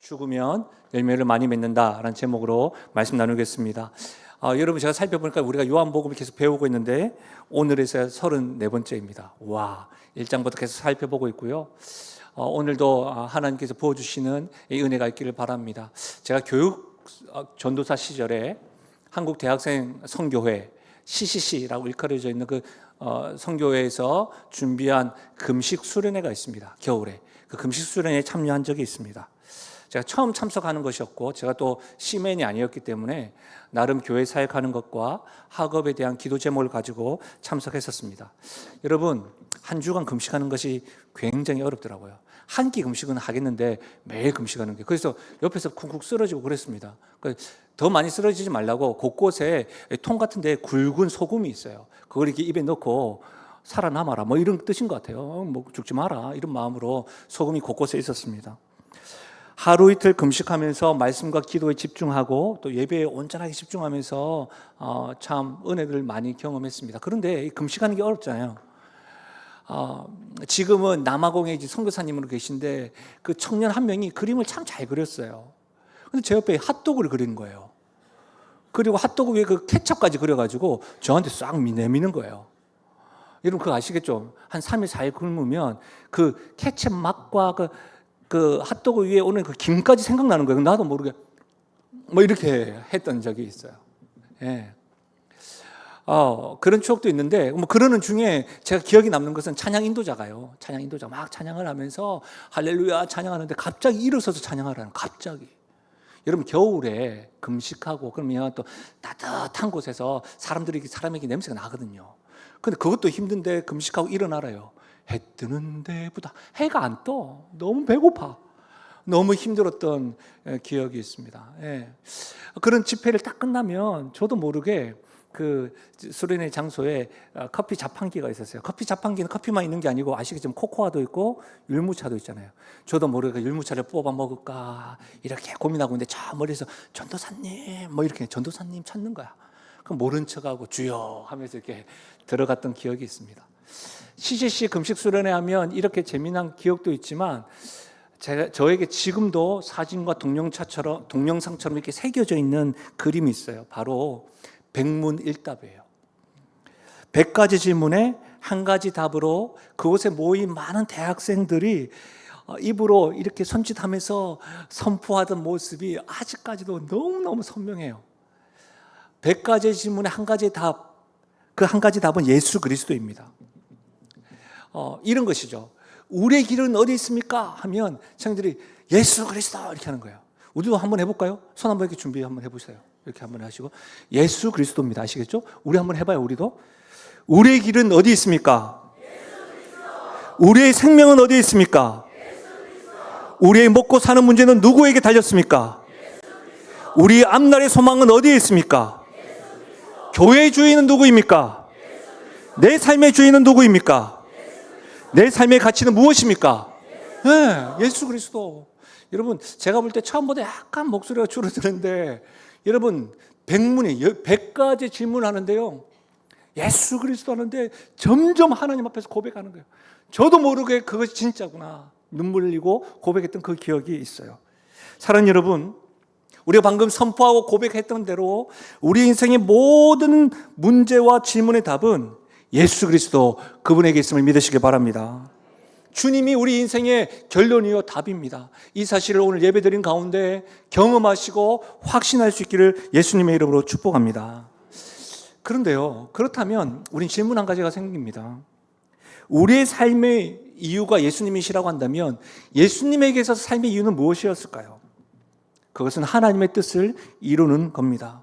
죽으면 열매를 많이 맺는다라는 제목으로 말씀 나누겠습니다. 여러분, 제가 살펴보니까 우리가 요한복음을 계속 배우고 있는데 오늘에서 34번째입니다. 와, 1장부터 계속 살펴보고 있고요. 오늘도 하나님께서 부어주시는 이 은혜가 있기를 바랍니다. 제가 교육 전도사 시절에 한국 대학생 선교회 CCC라고 일컬어져 있는 그 선교회에서 준비한 금식 수련회가 있습니다. 겨울에 그 금식 수련회에 참여한 적이 있습니다. 제가 처음 참석하는 것이었고, 제가 또 시맨이 아니었기 때문에 나름 교회 사역하는 것과 학업에 대한 기도 제목을 가지고 참석했었습니다. 여러분, 한 주간 금식하는 것이 굉장히 어렵더라고요. 한 끼 금식은 하겠는데 매일 금식하는 게, 그래서 옆에서 쿵쿵 쓰러지고 그랬습니다. 더 많이 쓰러지지 말라고 곳곳에 통 같은 데 굵은 소금이 있어요. 그걸 이렇게 입에 넣고 살아남아라, 뭐 이런 뜻인 것 같아요. 뭐 죽지 마라, 이런 마음으로 소금이 곳곳에 있었습니다. 하루 이틀 금식하면서 말씀과 기도에 집중하고 또 예배에 온전하게 집중하면서 참 은혜를 많이 경험했습니다. 그런데 이 금식하는 게 어렵잖아요. 지금은 남아공에 이제 선교사님으로 계신데 그 청년 한 명이 그림을 참 잘 그렸어요. 근데 제 옆에 핫도그를 그리는 거예요. 그리고 핫도그 위에 그 케첩까지 그려가지고 저한테 싹 내미는 거예요. 여러분 그거 아시겠죠? 한 3일 4일 굶으면 그 케첩 맛과 그 핫도그 위에 오는 그 김까지 생각나는 거예요. 나도 모르게 뭐 이렇게 했던 적이 있어요. 예. 그런 추억도 있는데, 뭐 그러는 중에 제가 기억이 남는 것은 찬양 인도자가요. 찬양 인도자 막 찬양을 하면서 할렐루야 찬양하는데 갑자기 일어서서 찬양하라는, 갑자기. 여러분 겨울에 금식하고 그러면 또 따뜻한 곳에서 사람에게 냄새가 나거든요. 근데 그것도 힘든데 금식하고 일어나라요. 해 뜨는 데보다 해가 안 떠. 너무 배고파. 너무 힘들었던 기억이 있습니다. 예. 그런 집회를 딱 끝나면 저도 모르게 그 수련회 장소에 커피 자판기가 있었어요. 커피 자판기는 커피만 있는 게 아니고 아시겠지만 코코아도 있고 율무차도 있잖아요. 저도 모르게 율무차를 뽑아 먹을까 이렇게 고민하고 있는데 저 멀리서 전도사님 뭐 이렇게 전도사님 찾는 거야. 그럼 모른 척하고 주여 하면서 이렇게 들어갔던 기억이 있습니다. CCC 금식 수련회 하면 이렇게 재미난 기억도 있지만 저에게 지금도 사진과 동영상처럼 이렇게 새겨져 있는 그림이 있어요. 바로 백문일답이에요. 100가지 질문에 한 가지 답으로 그곳에 모인 많은 대학생들이 입으로 이렇게 손짓하면서 선포하던 모습이 아직까지도 너무너무 선명해요. 100가지 질문에 한 가지 답, 그 한 가지 답은 예수 그리스도입니다. 이런 것이죠. 우리의 길은 어디 있습니까? 하면 청년들이 예수 그리스도 이렇게 하는 거예요. 우리도 한번 해볼까요? 손 한번 이렇게 준비 한번 해보세요. 이렇게 한번 하시고 예수 그리스도입니다. 아시겠죠? 우리 한번 해봐요. 우리도. 우리의 길은 어디 있습니까? 우리의 생명은 어디 있습니까? 우리의 먹고 사는 문제는 누구에게 달렸습니까? 우리의 앞날의 소망은 어디에 있습니까? 교회의 주인은 누구입니까? 내 삶의 주인은 누구입니까? 내 삶의 가치는 무엇입니까? 네, 예수 그리스도. 여러분 제가 볼 때 처음보다 약간 목소리가 줄어드는데, 여러분 100가지 질문을 하는데요, 예수 그리스도 하는데 점점 하나님 앞에서 고백하는 거예요. 저도 모르게 그것이 진짜구나 눈물 흘리고 고백했던 그 기억이 있어요. 사랑하는 여러분, 우리가 방금 선포하고 고백했던 대로 우리 인생의 모든 문제와 질문의 답은 예수 그리스도 그분에게 있음을 믿으시기 바랍니다. 주님이 우리 인생의 결론이요 답입니다. 이 사실을 오늘 예배드린 가운데 경험하시고 확신할 수 있기를 예수님의 이름으로 축복합니다. 그런데요, 그렇다면 우린 질문 한 가지가 생깁니다. 우리의 삶의 이유가 예수님이시라고 한다면 예수님에게서 삶의 이유는 무엇이었을까요? 그것은 하나님의 뜻을 이루는 겁니다.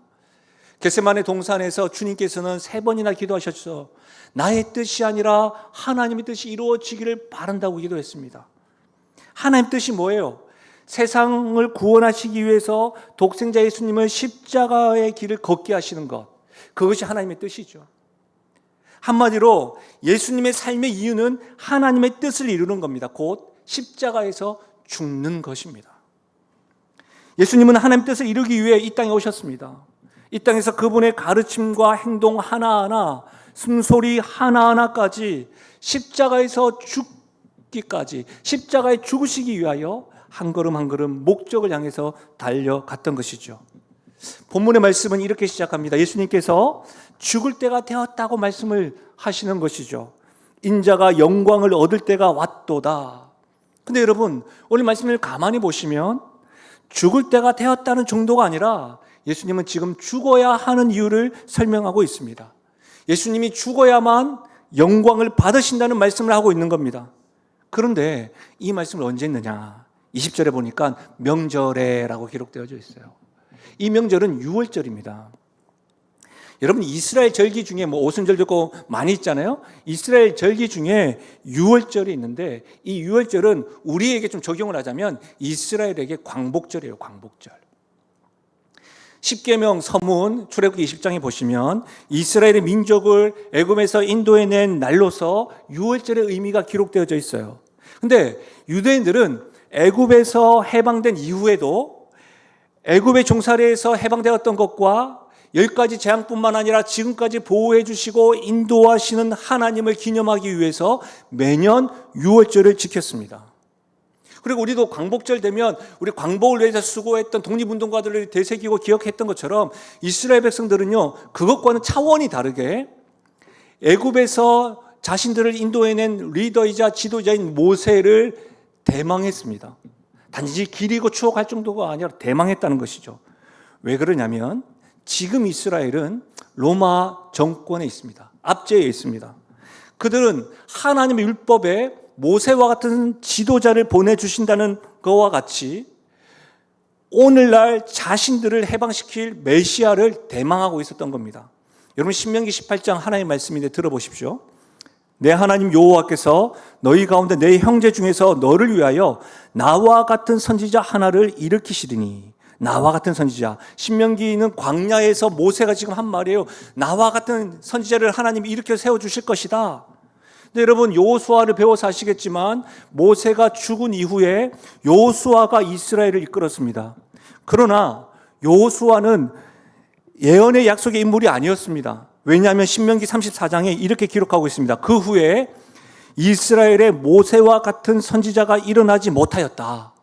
겟세마네 동산에서 주님께서는 3번이나 기도하셨죠. 나의 뜻이 아니라 하나님의 뜻이 이루어지기를 바란다고 기도했습니다. 하나님의 뜻이 뭐예요? 세상을 구원하시기 위해서 독생자 예수님을 십자가의 길을 걷게 하시는 것, 그것이 하나님의 뜻이죠. 한마디로 예수님의 삶의 이유는 하나님의 뜻을 이루는 겁니다. 곧 십자가에서 죽는 것입니다. 예수님은 하나님의 뜻을 이루기 위해 이 땅에 오셨습니다. 이 땅에서 그분의 가르침과 행동 하나하나, 숨소리 하나하나까지 십자가에서 죽기까지, 십자가에 죽으시기 위하여 한 걸음 한 걸음 목적을 향해서 달려갔던 것이죠. 본문의 말씀은 이렇게 시작합니다. 예수님께서 죽을 때가 되었다고 말씀을 하시는 것이죠. 인자가 영광을 얻을 때가 왔도다. 근데 여러분, 오늘 말씀을 가만히 보시면 죽을 때가 되었다는 정도가 아니라 예수님은 지금 죽어야 하는 이유를 설명하고 있습니다. 예수님이 죽어야만 영광을 받으신다는 말씀을 하고 있는 겁니다. 그런데 이 말씀을 언제 했느냐? 20절에 보니까 명절에라고 기록되어져 있어요. 이 명절은 유월절입니다. 여러분, 이스라엘 절기 중에 오순절도 있고 많이 있잖아요. 이스라엘 절기 중에 유월절이 있는데 이 유월절은 우리에게 좀 적용을 하자면 이스라엘에게 광복절이에요. 광복절. 십계명 서문 출애굽기 20장에 보시면 이스라엘의 민족을 애굽에서 인도해 낸 날로서 유월절의 의미가 기록되어져 있어요. 근데 유대인들은 애굽에서 해방된 이후에도 애굽의 종살이에서 해방되었던 것과 10가지 재앙뿐만 아니라 지금까지 보호해 주시고 인도하시는 하나님을 기념하기 위해서 매년 유월절을 지켰습니다. 그리고 우리도 광복절 되면 우리 광복을 위해서 수고했던 독립운동가들을 되새기고 기억했던 것처럼 이스라엘 백성들은요, 그것과는 차원이 다르게 애굽에서 자신들을 인도해낸 리더이자 지도자인 모세를 대망했습니다. 단지 기리고 추억할 정도가 아니라 대망했다는 것이죠. 왜 그러냐면 지금 이스라엘은 로마 정권에 있습니다. 압제에 있습니다. 그들은 하나님의 율법에 모세와 같은 지도자를 보내주신다는 것과 같이 오늘날 자신들을 해방시킬 메시아를 대망하고 있었던 겁니다. 여러분, 신명기 18장 하나님의 말씀인데 들어보십시오. 내 하나님 여호와께서 너희 가운데 내 형제 중에서 너를 위하여 나와 같은 선지자 하나를 일으키시리니. 나와 같은 선지자. 신명기는 광야에서 모세가 지금 한 말이에요. 나와 같은 선지자를 하나님이 일으켜 세워주실 것이다. 근데 여러분, 여호수아를 배워서 아시겠지만 모세가 죽은 이후에 여호수아가 이스라엘을 이끌었습니다. 그러나 여호수아는 예언의 약속의 인물이 아니었습니다. 왜냐하면 신명기 34장에 이렇게 기록하고 있습니다. 그 후에 이스라엘의 모세와 같은 선지자가 일어나지 못하였다.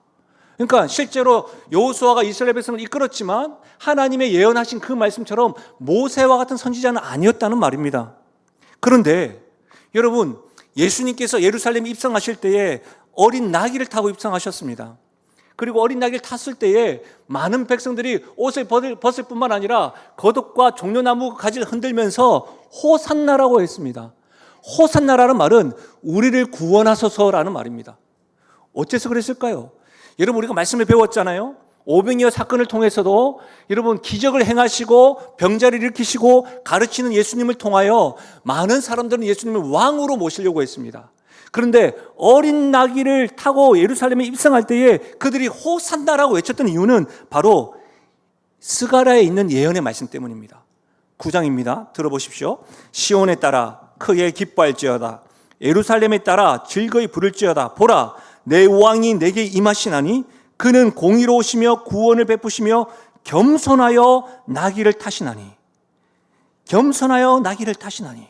그러니까 실제로 여호수아가 이스라엘 백성을 이끌었지만 하나님의 예언하신 그 말씀처럼 모세와 같은 선지자는 아니었다는 말입니다. 그런데 여러분, 예수님께서 예루살렘에 입성하실 때에 어린 나귀를 타고 입성하셨습니다. 그리고 어린 나귀를 탔을 때에 많은 백성들이 옷을 벗을 뿐만 아니라 겉옷과 종려나무 가지를 흔들면서 호산나라고 했습니다. 호산나라는 말은 우리를 구원하소서라는 말입니다. 어째서 그랬을까요? 여러분, 우리가 말씀을 배웠잖아요. 오병이어 사건을 통해서도 여러분 기적을 행하시고 병자를 일으키시고 가르치는 예수님을 통하여 많은 사람들은 예수님을 왕으로 모시려고 했습니다. 그런데 어린 나귀를 타고 예루살렘에 입성할 때에 그들이 호산나라고 외쳤던 이유는 바로 스가랴에 있는 예언의 말씀 때문입니다. 9장입니다. 들어보십시오. 시온에 따라 크게 기뻐할지어다. 예루살렘에 따라 즐거이 부를지어다. 보라, 내 왕이 내게 임하시나니 그는 공의로우시며 구원을 베푸시며 겸손하여 나귀를 타시나니. 겸손하여 나귀를 타시나니.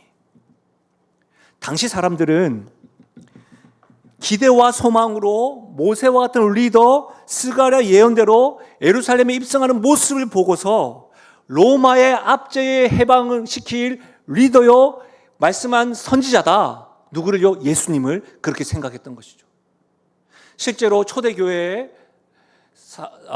당시 사람들은 기대와 소망으로 모세와 같은 리더 스가랴 예언대로 예루살렘에 입성하는 모습을 보고서 로마의 압제에 해방을 시킬 리더요 말씀한 선지자다. 누구를요? 예수님을 그렇게 생각했던 것이죠. 실제로 초대교회에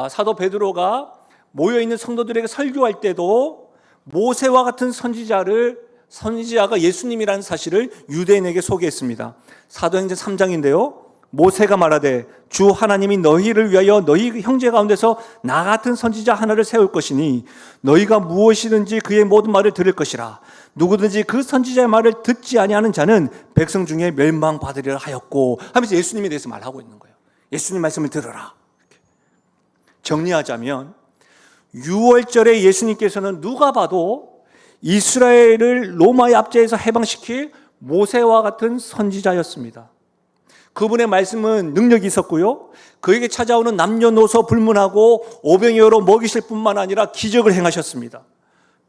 사도 베드로가 모여있는 성도들에게 설교할 때도 모세와 같은 선지자가 예수님이라는 사실을 유대인에게 소개했습니다. 사도행전 3장인데요. 모세가 말하되 주 하나님이 너희를 위하여 너희 형제 가운데서 나 같은 선지자 하나를 세울 것이니 너희가 무엇이든지 그의 모든 말을 들을 것이라. 누구든지 그 선지자의 말을 듣지 아니하는 자는 백성 중에 멸망받으리라 하였고 하면서 예수님에 대해서 말하고 있는 거예요. 예수님 말씀을 들어라. 이렇게. 정리하자면 유월절에 예수님께서는 누가 봐도 이스라엘을 로마의 압제에서 해방시킬 모세와 같은 선지자였습니다. 그분의 말씀은 능력이 있었고요. 그에게 찾아오는 남녀노소 불문하고 오병이어로 먹이실 뿐만 아니라 기적을 행하셨습니다.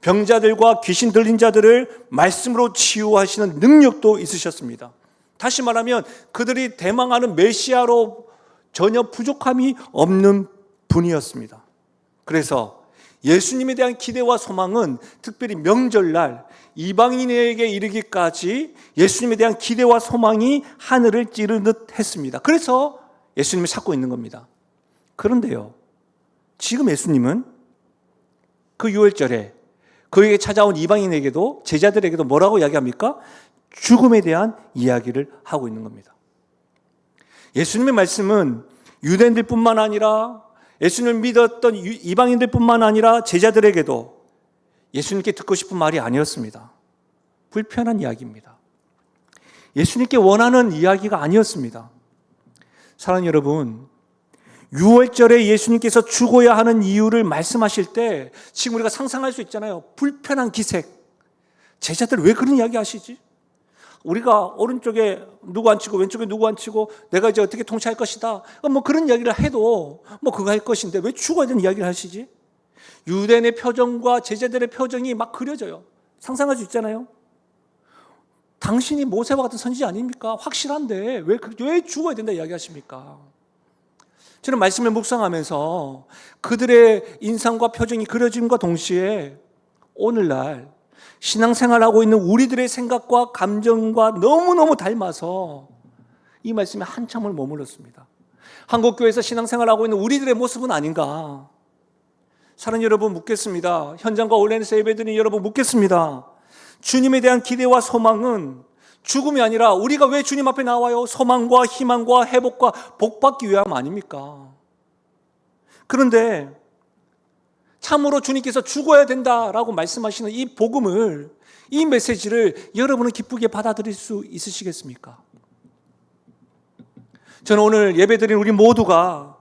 병자들과 귀신 들린 자들을 말씀으로 치유하시는 능력도 있으셨습니다. 다시 말하면 그들이 대망하는 메시아로 전혀 부족함이 없는 분이었습니다. 그래서 예수님에 대한 기대와 소망은 특별히 명절날 이방인에게 이르기까지 예수님에 대한 기대와 소망이 하늘을 찌르듯 했습니다. 그래서 예수님을 찾고 있는 겁니다. 그런데요, 지금 예수님은 그 유월절에 그에게 찾아온 이방인에게도 제자들에게도 뭐라고 이야기합니까? 죽음에 대한 이야기를 하고 있는 겁니다. 예수님의 말씀은 유대인들뿐만 아니라 예수님을 믿었던 이방인들뿐만 아니라 제자들에게도 예수님께 듣고 싶은 말이 아니었습니다. 불편한 이야기입니다. 예수님께 원하는 이야기가 아니었습니다. 사랑하는 여러분, 유월절에 예수님께서 죽어야 하는 이유를 말씀하실 때 지금 우리가 상상할 수 있잖아요. 불편한 기색. 제자들 왜 그런 이야기 하시지? 우리가 오른쪽에 누구 앉히고 왼쪽에 누구 앉히고 내가 이제 어떻게 통치할 것이다. 뭐 그런 이야기를 해도 뭐 그거 할 것인데 왜 죽어야 되는 이야기를 하시지? 유대인의 표정과 제자들의 표정이 막 그려져요. 상상할 수 있잖아요. 당신이 모세와 같은 선지자 아닙니까? 확실한데 왜 죽어야 된다 이야기하십니까? 저는 말씀을 묵상하면서 그들의 인상과 표정이 그려짐과 동시에 오늘날 신앙생활하고 있는 우리들의 생각과 감정과 너무너무 닮아서 이 말씀에 한참을 머물렀습니다. 한국교회에서 신앙생활하고 있는 우리들의 모습은 아닌가? 사랑하는 여러분 묻겠습니다. 현장과 온라인에서 예배드리는 여러분 묻겠습니다. 주님에 대한 기대와 소망은 죽음이 아니라 우리가 왜 주님 앞에 나와요? 소망과 희망과 회복과 복받기 위함 아닙니까? 그런데 참으로 주님께서 죽어야 된다라고 말씀하시는 이 복음을, 이 메시지를 여러분은 기쁘게 받아들일 수 있으시겠습니까? 저는 오늘 예배드린 우리 모두가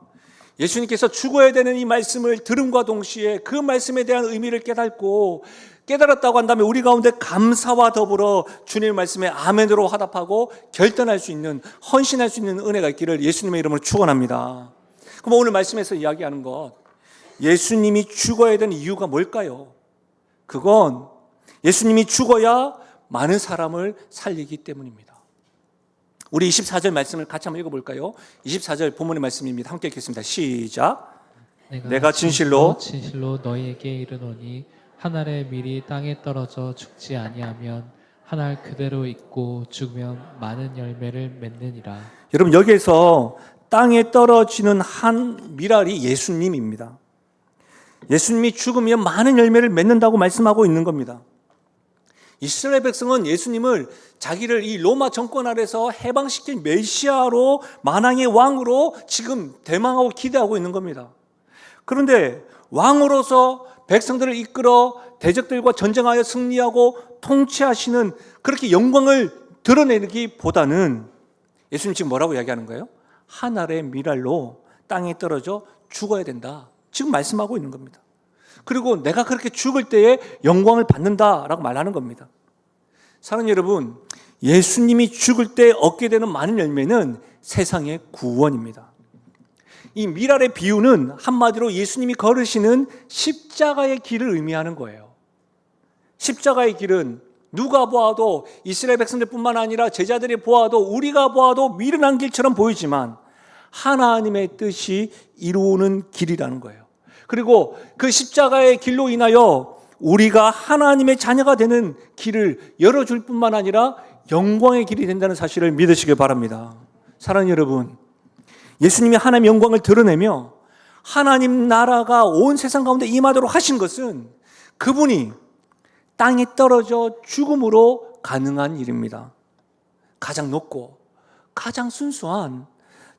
예수님께서 죽어야 되는 이 말씀을 들음과 동시에 그 말씀에 대한 의미를 깨달았다고 한다면 우리 가운데 감사와 더불어 주님의 말씀에 아멘으로 화답하고 결단할 수 있는, 헌신할 수 있는 은혜가 있기를 예수님의 이름으로 축원합니다. 그럼 오늘 말씀에서 이야기하는 것, 예수님이 죽어야 되는 이유가 뭘까요? 그건 예수님이 죽어야 많은 사람을 살리기 때문입니다. 우리 24절 말씀을 같이 한번 읽어볼까요? 24절 본문의 말씀입니다. 함께 읽겠습니다. 시작. 내가 진실로 너희에게 이르노니 한 알의 밀이 땅에 떨어져 죽지 아니하면 한 알 그대로 있고 죽으면 많은 열매를 맺느니라. 여러분, 여기에서 땅에 떨어지는 한 밀알이 예수님입니다. 예수님이 죽으면 많은 열매를 맺는다고 말씀하고 있는 겁니다. 이스라엘 백성은 예수님을 자기를 이 로마 정권 아래서 해방시킬 메시아로, 만왕의 왕으로 지금 대망하고 기대하고 있는 겁니다. 그런데 왕으로서 백성들을 이끌어 대적들과 전쟁하여 승리하고 통치하시는 그렇게 영광을 드러내기보다는 예수님 지금 뭐라고 이야기하는 거예요? 한 알의 밀알로 땅에 떨어져 죽어야 된다. 지금 말씀하고 있는 겁니다. 그리고 내가 그렇게 죽을 때에 영광을 받는다라고 말하는 겁니다. 사랑하는 여러분, 예수님이 죽을 때 얻게 되는 많은 열매는 세상의 구원입니다. 이 밀알의 비유는 한마디로 예수님이 걸으시는 십자가의 길을 의미하는 거예요. 십자가의 길은 누가 보아도, 이스라엘 백성들뿐만 아니라 제자들이 보아도, 우리가 보아도 미련한 길처럼 보이지만 하나님의 뜻이 이루어오는 길이라는 거예요. 그리고 그 십자가의 길로 인하여 우리가 하나님의 자녀가 되는 길을 열어줄 뿐만 아니라 영광의 길이 된다는 사실을 믿으시길 바랍니다. 사랑하는 여러분, 예수님이 하나님의 영광을 드러내며 하나님 나라가 온 세상 가운데 임하도록 하신 것은 그분이 땅에 떨어져 죽음으로 가능한 일입니다. 가장 높고 가장 순수한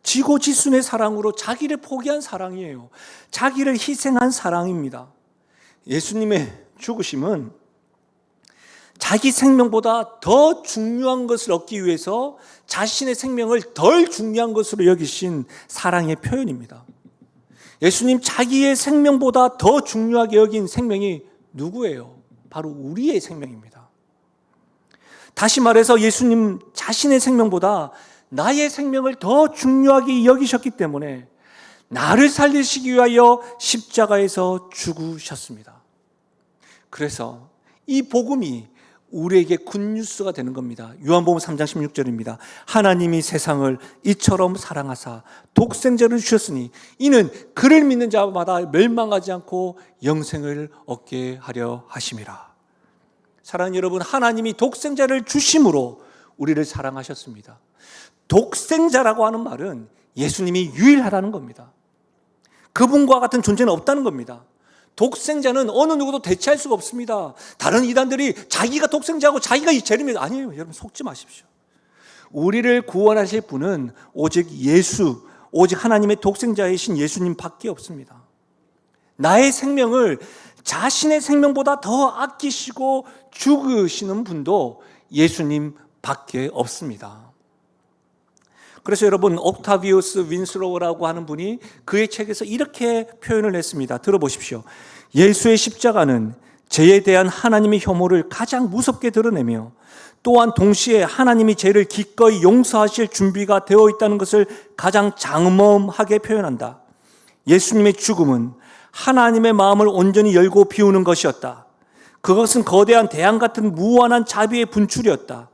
지고지순의 사랑으로 자기를 포기한 사랑이에요. 자기를 희생한 사랑입니다. 예수님의 죽으심은 자기 생명보다 더 중요한 것을 얻기 위해서 자신의 생명을 덜 중요한 것으로 여기신 사랑의 표현입니다. 예수님 자기의 생명보다 더 중요하게 여긴 생명이 누구예요? 바로 우리의 생명입니다. 다시 말해서 예수님 자신의 생명보다 나의 생명을 더 중요하게 여기셨기 때문에 나를 살리시기 위하여 십자가에서 죽으셨습니다. 그래서 이 복음이 우리에게 굿뉴스가 되는 겁니다. 요한복음 3장 16절입니다. 하나님이 세상을 이처럼 사랑하사 독생자를 주셨으니 이는 그를 믿는 자마다 멸망하지 않고 영생을 얻게 하려 하심이라. 사랑하는 여러분, 하나님이 독생자를 주심으로 우리를 사랑하셨습니다. 독생자라고 하는 말은 예수님이 유일하다는 겁니다. 그분과 같은 존재는 없다는 겁니다. 독생자는 어느 누구도 대체할 수가 없습니다. 다른 이단들이 자기가 독생자고 자기가 이 재림이다. 아니에요. 여러분 속지 마십시오. 우리를 구원하실 분은 오직 예수, 오직 하나님의 독생자이신 예수님밖에 없습니다. 나의 생명을 자신의 생명보다 더 아끼시고 죽으시는 분도 예수님밖에 없습니다. 그래서 여러분, 옥타비우스 윈슬로우라고 하는 분이 그의 책에서 이렇게 표현을 했습니다. 들어보십시오. 예수의 십자가는 죄에 대한 하나님의 혐오를 가장 무섭게 드러내며 또한 동시에 하나님이 죄를 기꺼이 용서하실 준비가 되어 있다는 것을 가장 장엄하게 표현한다. 예수님의 죽음은 하나님의 마음을 온전히 열고 비우는 것이었다. 그것은 거대한 대양 같은 무한한 자비의 분출이었다.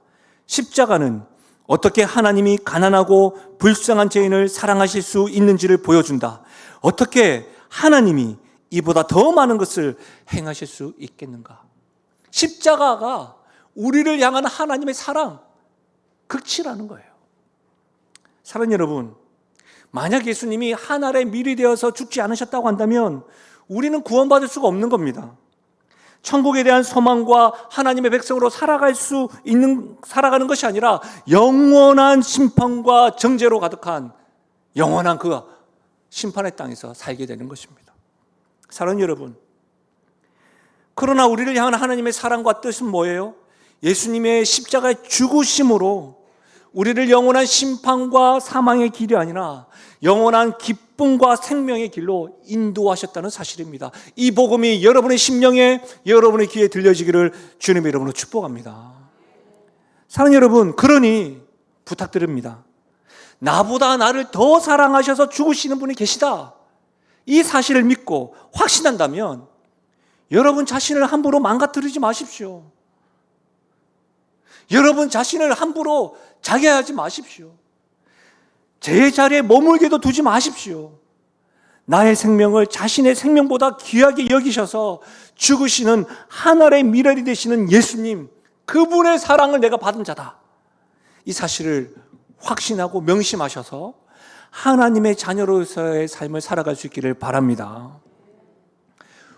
십자가는 어떻게 하나님이 가난하고 불쌍한 죄인을 사랑하실 수 있는지를 보여준다. 어떻게 하나님이 이보다 더 많은 것을 행하실 수 있겠는가? 십자가가 우리를 향한 하나님의 사랑, 극치라는 거예요. 사랑하는 여러분, 만약 예수님이 하늘의 밀이 되어서 죽지 않으셨다고 한다면 우리는 구원받을 수가 없는 겁니다. 천국에 대한 소망과 하나님의 백성으로 살아가는 것이 아니라 영원한 심판과 정죄로 가득한 영원한 그 심판의 땅에서 살게 되는 것입니다. 사랑하는 여러분, 그러나 우리를 향한 하나님의 사랑과 뜻은 뭐예요? 예수님의 십자가의 죽으심으로 우리를 영원한 심판과 사망의 길이 아니라 영원한 기쁨과 생명의 길로 인도하셨다는 사실입니다. 이 복음이 여러분의 심령에, 여러분의 귀에 들려지기를 주님의 이름으로 축복합니다. 사랑하는 여러분, 그러니 부탁드립니다. 나보다 나를 더 사랑하셔서 죽으시는 분이 계시다. 이 사실을 믿고 확신한다면 여러분 자신을 함부로 망가뜨리지 마십시오. 여러분 자신을 함부로 자괴하지 마십시오. 제 자리에 머물게도 두지 마십시오. 나의 생명을 자신의 생명보다 귀하게 여기셔서 죽으시는 하늘의 미랄이 되시는 예수님, 그분의 사랑을 내가 받은 자다. 이 사실을 확신하고 명심하셔서 하나님의 자녀로서의 삶을 살아갈 수 있기를 바랍니다.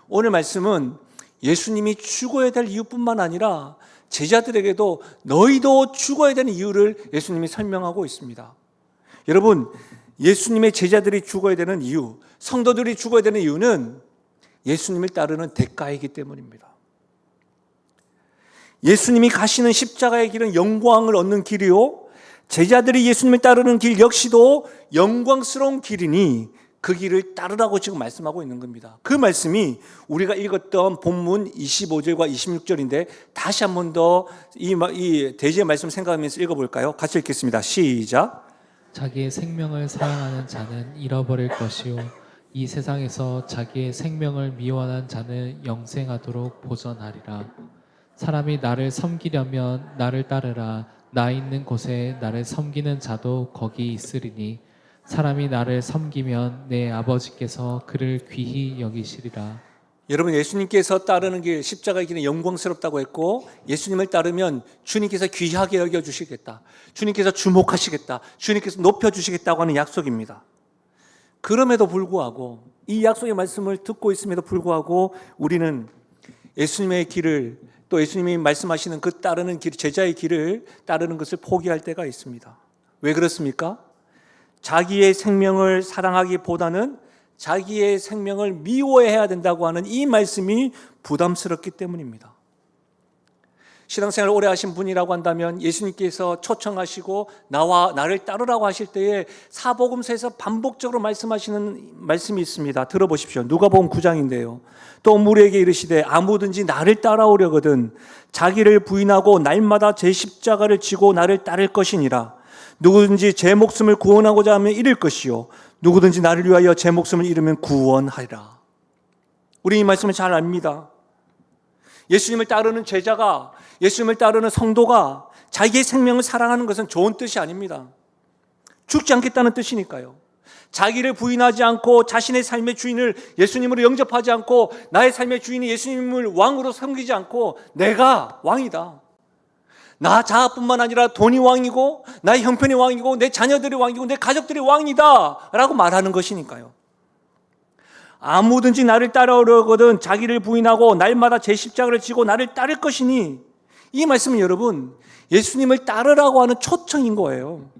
오늘 말씀은 예수님이 죽어야 될 이유뿐만 아니라 제자들에게도 너희도 죽어야 되는 이유를 예수님이 설명하고 있습니다. 여러분, 예수님의 제자들이 죽어야 되는 이유, 성도들이 죽어야 되는 이유는 예수님을 따르는 대가이기 때문입니다. 예수님이 가시는 십자가의 길은 영광을 얻는 길이요, 제자들이 예수님을 따르는 길 역시도 영광스러운 길이니 그 길을 따르라고 지금 말씀하고 있는 겁니다. 그 말씀이 우리가 읽었던 본문 25절과 26절인데 다시 한 번 더 이 대지의 말씀 생각하면서 읽어볼까요? 같이 읽겠습니다. 시작. 자기의 생명을 사랑하는 자는 잃어버릴 것이요 이 세상에서 자기의 생명을 미워하는 자는 영생하도록 보전하리라. 사람이 나를 섬기려면 나를 따르라. 나 있는 곳에 나를 섬기는 자도 거기 있으리니 사람이 나를 섬기면 내 아버지께서 그를 귀히 여기시리라. 여러분, 예수님께서 따르는 길, 십자가의 길은 영광스럽다고 했고 예수님을 따르면 주님께서 귀하게 여겨주시겠다, 주님께서 주목하시겠다, 주님께서 높여주시겠다고 하는 약속입니다. 그럼에도 불구하고 이 약속의 말씀을 듣고 있음에도 불구하고 우리는 예수님의 길을, 또 예수님이 말씀하시는 그 따르는 길, 제자의 길을 따르는 것을 포기할 때가 있습니다. 왜 그렇습니까? 자기의 생명을 사랑하기보다는 자기의 생명을 미워해야 된다고 하는 이 말씀이 부담스럽기 때문입니다. 신앙생활을 오래 하신 분이라고 한다면 예수님께서 초청하시고 나를 따르라고 하실 때에 사복음서에서 반복적으로 말씀하시는 말씀이 있습니다. 들어보십시오. 누가복음 9장인데요. 또 무리에게 이르시되 아무든지 나를 따라오려거든 자기를 부인하고 날마다 제 십자가를 지고 나를 따를 것이니라. 누구든지 제 목숨을 구원하고자 하면 잃을 것이요 누구든지 나를 위하여 제 목숨을 잃으면 구원하리라. 우리 이 말씀을 잘 압니다. 예수님을 따르는 제자가 예수님을 따르는 성도가 자기의 생명을 사랑하는 것은 좋은 뜻이 아닙니다. 죽지 않겠다는 뜻이니까요. 자기를 부인하지 않고 자신의 삶의 주인을 예수님으로 영접하지 않고 나의 삶의 주인이 예수님을 왕으로 섬기지 않고 내가 왕이다. 나 자아뿐만 아니라 돈이 왕이고 나의 형편이 왕이고 내 자녀들이 왕이고 내 가족들이 왕이다 라고 말하는 것이니까요. 아무든지 나를 따라오려거든 자기를 부인하고 날마다 제 십자가를 지고 나를 따를 것이니, 이 말씀은 여러분 예수님을 따르라고 하는 초청인 거예요.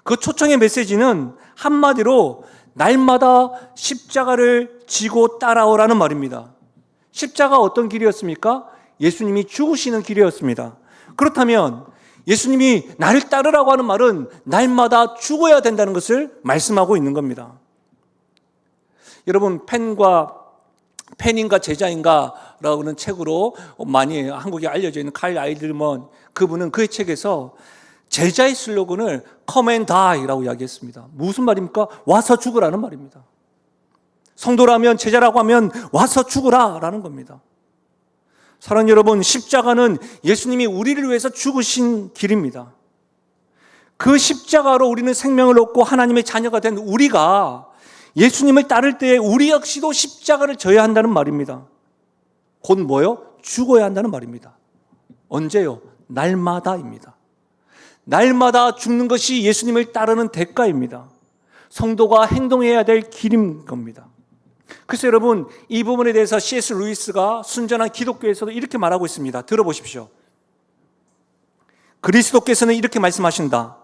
그 초청의 메시지는 한마디로 날마다 십자가를 지고 따라오라는 말입니다. 십자가 어떤 길이었습니까? 예수님이 죽으시는 길이었습니다. 그렇다면 예수님이 나를 따르라고 하는 말은 날마다 죽어야 된다는 것을 말씀하고 있는 겁니다. 여러분, 펜인가 제자인가라고 하는 책으로 많이 한국에 알려져 있는 칼 아이들먼, 그분은 그의 책에서 제자의 슬로건을 Come and Die라고 이야기했습니다. 무슨 말입니까? 와서 죽으라는 말입니다. 성도라면, 제자라고 하면 와서 죽으라라는 겁니다. 사랑하는 여러분, 십자가는 예수님이 우리를 위해서 죽으신 길입니다. 그 십자가로 우리는 생명을 얻고 하나님의 자녀가 된 우리가 예수님을 따를 때에 우리 역시도 십자가를 져야 한다는 말입니다. 곧 뭐요? 죽어야 한다는 말입니다. 언제요? 날마다입니다. 날마다 죽는 것이 예수님을 따르는 대가입니다. 성도가 행동해야 될 길인 겁니다. 그래서 여러분, 이 부분에 대해서 C.S. 루이스가 순전한 기독교에서도 이렇게 말하고 있습니다. 들어보십시오. 그리스도께서는 이렇게 말씀하신다.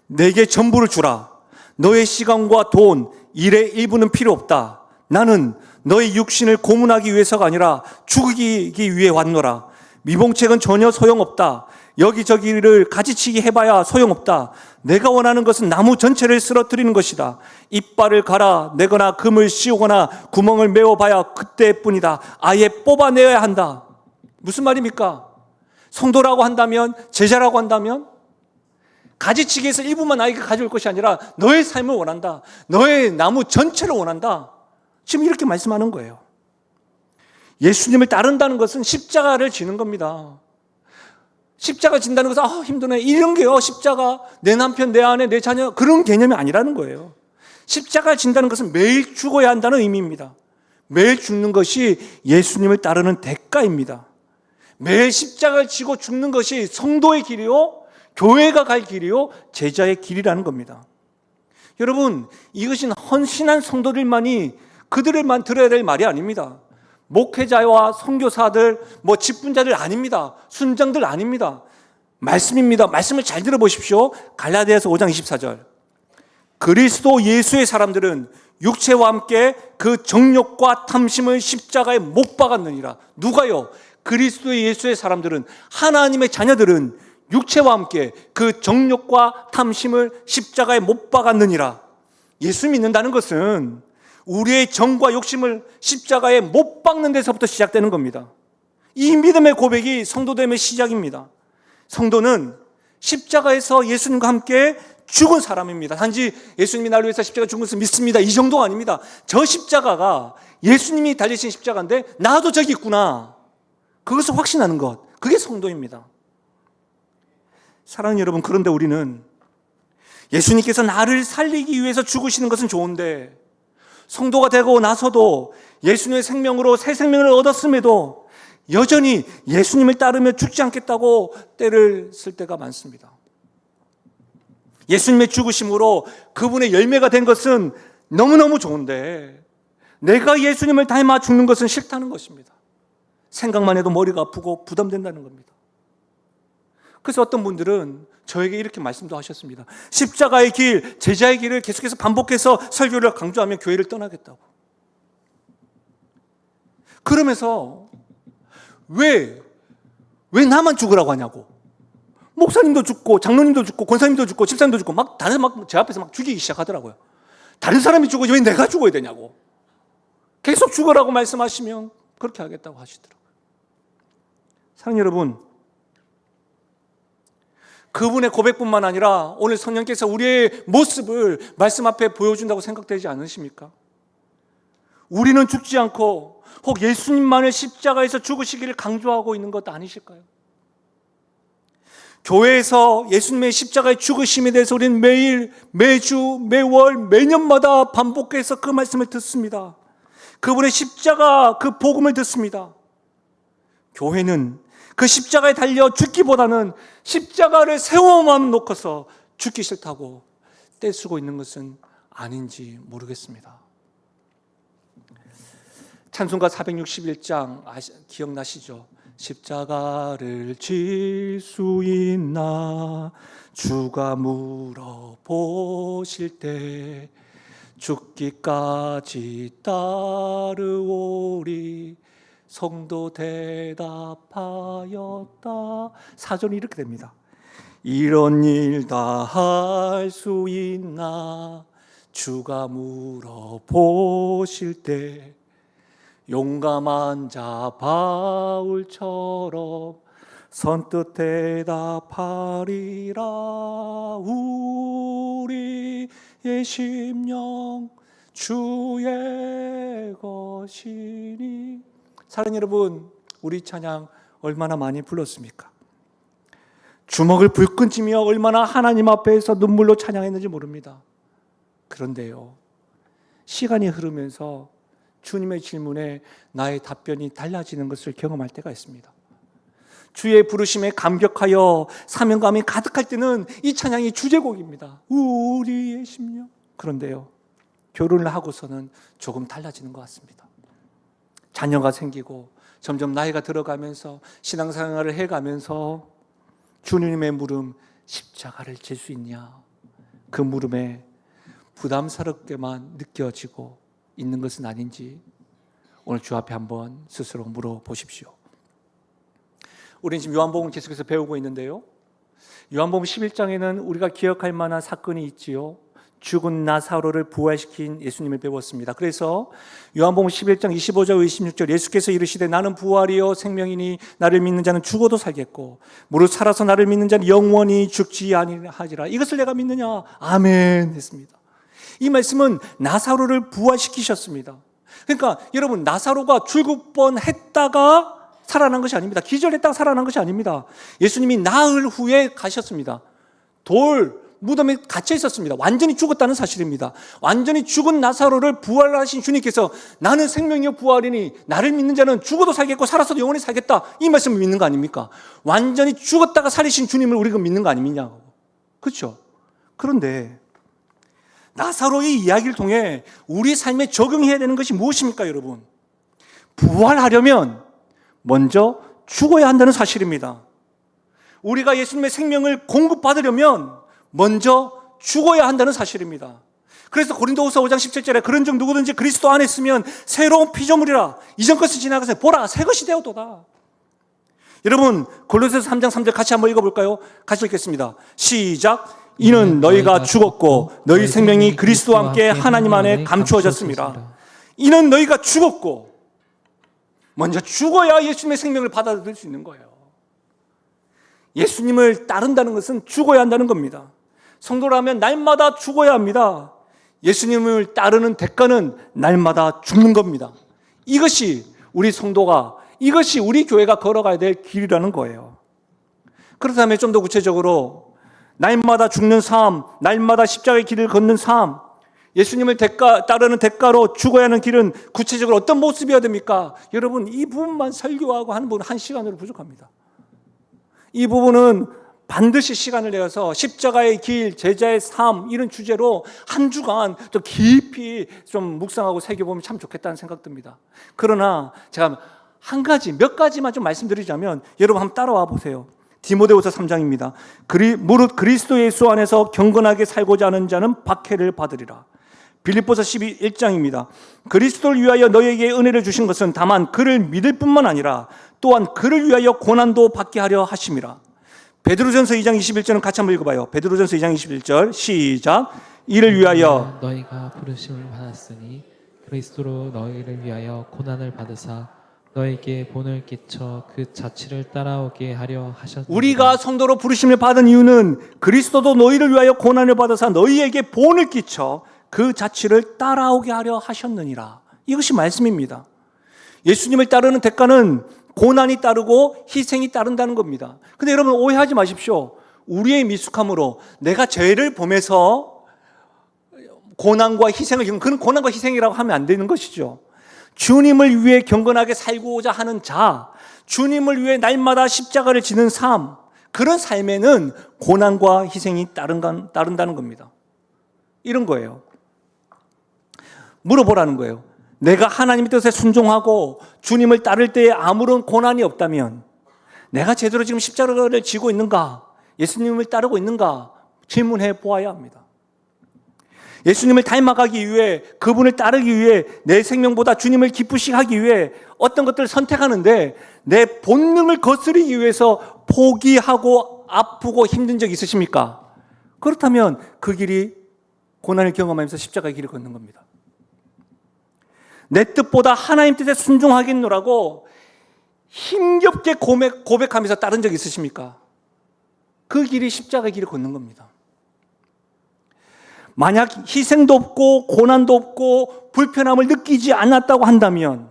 내게 전부를 주라. 너의 시간과 돈, 일의 일부는 필요 없다. 나는 너의 육신을 고문하기 위해서가 아니라 죽이기 위해 왔노라. 미봉책은 전혀 소용없다. 여기저기를 가지치기 해봐야 소용없다. 내가 원하는 것은 나무 전체를 쓰러뜨리는 것이다. 이빨을 갈아내거나 금을 씌우거나 구멍을 메워봐야 그때뿐이다. 아예 뽑아내야 한다. 무슨 말입니까? 성도라고 한다면, 제자라고 한다면 가지치기에서 일부만 나에게 가져올 것이 아니라 너의 삶을 원한다. 너의 나무 전체를 원한다. 지금 이렇게 말씀하는 거예요. 예수님을 따른다는 것은 십자가를 지는 겁니다. 십자가 진다는 것은 힘드네, 이런 게요, 십자가, 내 남편, 내 아내, 내 자녀, 그런 개념이 아니라는 거예요. 십자가를 진다는 것은 매일 죽어야 한다는 의미입니다. 매일 죽는 것이 예수님을 따르는 대가입니다. 매일 십자가를 지고 죽는 것이 성도의 길이요, 교회가 갈 길이요, 제자의 길이라는 겁니다. 여러분, 이것은 헌신한 성도들만이, 그들만 들어야 될 말이 아닙니다. 목회자와 선교사들, 직분자들 아닙니다. 순장들 아닙니다. 말씀입니다. 말씀을 잘 들어보십시오. 갈라디아서 5장 24절. 그리스도 예수의 사람들은 육체와 함께 그 정욕과 탐심을 십자가에 못 박았느니라. 누가요? 그리스도 예수의 사람들은, 하나님의 자녀들은 육체와 함께 그 정욕과 탐심을 십자가에 못 박았느니라. 예수 믿는다는 것은 우리의 정과 욕심을 십자가에 못 박는 데서부터 시작되는 겁니다. 이 믿음의 고백이 성도됨의 시작입니다. 성도는 십자가에서 예수님과 함께 죽은 사람입니다. 단지 예수님이 나를 위해서 십자가 죽은 것을 믿습니다, 이 정도가 아닙니다. 저 십자가가 예수님이 달리신 십자가인데 나도 저기 있구나, 그것을 확신하는 것, 그게 성도입니다. 사랑하는 여러분, 그런데 우리는 예수님께서 나를 살리기 위해서 죽으시는 것은 좋은데, 성도가 되고 나서도 예수님의 생명으로 새 생명을 얻었음에도 여전히 예수님을 따르며 죽지 않겠다고 때를 쓸 때가 많습니다. 예수님의 죽으심으로 그분의 열매가 된 것은 너무너무 좋은데 내가 예수님을 닮아 죽는 것은 싫다는 것입니다. 생각만 해도 머리가 아프고 부담된다는 겁니다. 그래서 어떤 분들은 저에게 이렇게 말씀도 하셨습니다. 십자가의 길, 제자의 길을 계속해서 반복해서 설교를 강조하며 교회를 떠나겠다고. 그러면서 왜 나만 죽으라고 하냐고. 목사님도 죽고 장로님도 죽고 권사님도 죽고 집사님도 죽고 다른 제 앞에서 죽이기 시작하더라고요. 다른 사람이 죽어야지 왜 내가 죽어야 되냐고. 계속 죽으라고 말씀하시면 그렇게 하겠다고 하시더라고요. 사랑하는 여러분, 그분의 고백뿐만 아니라 오늘 성령께서 우리의 모습을 말씀 앞에 보여준다고 생각되지 않으십니까? 우리는 죽지 않고 혹 예수님만을 십자가에서 죽으시기를 강조하고 있는 것 아니실까요? 교회에서 예수님의 십자가의 죽으심에 대해서 우리는 매일, 매주, 매월, 매년마다 반복해서 그 말씀을 듣습니다. 그분의 십자가, 그 복음을 듣습니다. 교회는 그 십자가에 달려 죽기보다는 십자가를 세워만 놓고서 죽기 싫다고 떼쓰고 있는 것은 아닌지 모르겠습니다. 찬송가 461장 기억나시죠? 십자가를 질 수 있나 주가 물어보실 때 죽기까지 따르오리 성도 대답하였다. 사전이 이렇게 됩니다. 이런 일 다 할 수 있나 주가 물어보실 때 용감한 자 바울처럼 선뜻 대답하리라. 우리의 심령 주의 것이니. 사랑하는 여러분, 우리 찬양 얼마나 많이 불렀습니까? 주먹을 불끈 쥐며 얼마나 하나님 앞에서 눈물로 찬양했는지 모릅니다. 그런데요, 시간이 흐르면서 주님의 질문에 나의 답변이 달라지는 것을 경험할 때가 있습니다. 주의 부르심에 감격하여 사명감이 가득할 때는 이 찬양이 주제곡입니다. 우리의 심령. 그런데요, 결혼을 하고서는 조금 달라지는 것 같습니다. 자녀가 생기고 점점 나이가 들어가면서 신앙생활을 해가면서 주님의 물음, 십자가를 질 수 있냐? 그 물음에 부담스럽게만 느껴지고 있는 것은 아닌지 오늘 주 앞에 한번 스스로 물어보십시오. 우리는 지금 요한복음 계속해서 배우고 있는데요, 요한복음 11장에는 우리가 기억할 만한 사건이 있지요. 죽은 나사로를 부활시킨 예수님을 배웠습니다. 그래서 요한복음 11장 25절 26절 예수께서 이르시되 나는 부활이요 생명이니 나를 믿는 자는 죽어도 살겠고 무릇 살아서 나를 믿는 자는 영원히 죽지 아니하리라. 이것을 내가 믿느냐? 아멘 했습니다. 이 말씀은 나사로를 부활시키셨습니다. 그러니까 여러분, 나사로가 죽을 뻔했다가 살아난 것이 아닙니다. 기절했다가 살아난 것이 아닙니다. 예수님이 나흘 후에 가셨습니다. 무덤에 갇혀 있었습니다. 완전히 죽었다는 사실입니다. 완전히 죽은 나사로를 부활하신 주님께서 나는 생명이요 부활이니 나를 믿는 자는 죽어도 살겠고 살아서도 영원히 살겠다, 이 말씀을 믿는 거 아닙니까? 완전히 죽었다가 살리신 주님을 우리가 믿는 거 아니냐고. 그렇죠? 그런데 나사로의 이야기를 통해 우리 삶에 적용해야 되는 것이 무엇입니까, 여러분? 부활하려면 먼저 죽어야 한다는 사실입니다. 우리가 예수님의 생명을 공급받으려면 먼저 죽어야 한다는 사실입니다. 그래서 고린도후서 5장 17절에 그런즉 누구든지 그리스도 안에 있으면 새로운 피조물이라 이전 것은 지나가서 보라 새 것이 되었도다. 여러분, 골로새서 3장 3절 같이 한번 읽어볼까요? 같이 읽겠습니다. 시작. 이는 너희가 죽었고 너희 생명이 그리스도와 함께 하나님 안에 감추어졌습니다. 이는 너희가 죽었고, 먼저 죽어야 예수님의 생명을 받아들일 수 있는 거예요. 예수님을 따른다는 것은 죽어야 한다는 겁니다. 성도라면 날마다 죽어야 합니다. 예수님을 따르는 대가는 날마다 죽는 겁니다. 이것이 우리 성도가, 이것이 우리 교회가 걸어가야 될 길이라는 거예요. 그렇다면 좀 더 구체적으로 날마다 죽는 삶, 날마다 십자가의 길을 걷는 삶, 예수님을 따르는 대가로 죽어야 하는 길은 구체적으로 어떤 모습이어야 됩니까? 여러분, 이 부분만 설교하고 하는 부분 1시간으로 부족합니다. 이 부분은 반드시 시간을 내어서 십자가의 길, 제자의 삶, 이런 주제로 한 주간 또 깊이 좀 묵상하고 새겨보면 참 좋겠다는 생각 듭니다. 그러나 제가 몇 가지만 좀 말씀드리자면 여러분 한번 따라와 보세요. 디모데후서 3장입니다. 무릇 그리스도 예수 안에서 경건하게 살고자 하는 자는 박해를 받으리라. 빌립보서 11장입니다. 그리스도를 위하여 너희에게 은혜를 주신 것은 다만 그를 믿을 뿐만 아니라 또한 그를 위하여 고난도 받게 하려 하심이라. 베드로전서 2장 21절은 같이 한번 읽어봐요. 베드로전서 2장 21절 시작. 이를 위하여 너희가 부르심을 받았으니 그리스도로 너희를 위하여 고난을 받으사 너에게 본을 끼쳐 그 자취를 따라오게 하려 하셨느니라. 우리가 성도로 부르심을 받은 이유는 그리스도도 너희를 위하여 고난을 받으사 너희에게 본을 끼쳐 그 자취를 따라오게 하려 하셨느니라. 이것이 말씀입니다. 예수님을 따르는 대가는 고난이 따르고 희생이 따른다는 겁니다. 근데 여러분 오해하지 마십시오. 우리의 미숙함으로 내가 죄를 범해서 고난과 희생을 겪는, 그런 고난과 희생이라고 하면 안 되는 것이죠. 주님을 위해 경건하게 살고자 하는 자, 주님을 위해 날마다 십자가를 지는 삶, 그런 삶에는 고난과 희생이 따른다는 겁니다. 이런 거예요. 물어보라는 거예요. 내가 하나님의 뜻에 순종하고 주님을 따를 때에 아무런 고난이 없다면 내가 제대로 지금 십자가를 지고 있는가? 예수님을 따르고 있는가? 질문해 보아야 합니다. 예수님을 닮아가기 위해, 그분을 따르기 위해, 내 생명보다 주님을 기쁘시게 하기 위해 어떤 것들을 선택하는데 내 본능을 거스르기 위해서 포기하고 아프고 힘든 적 있으십니까? 그렇다면 그 길이 고난을 경험하면서 십자가의 길을 걷는 겁니다. 내 뜻보다 하나님 뜻에 순종하겠노라고 힘겹게 고백하면서 따른 적 있으십니까? 그 길이 십자가의 길을 걷는 겁니다. 만약 희생도 없고 고난도 없고 불편함을 느끼지 않았다고 한다면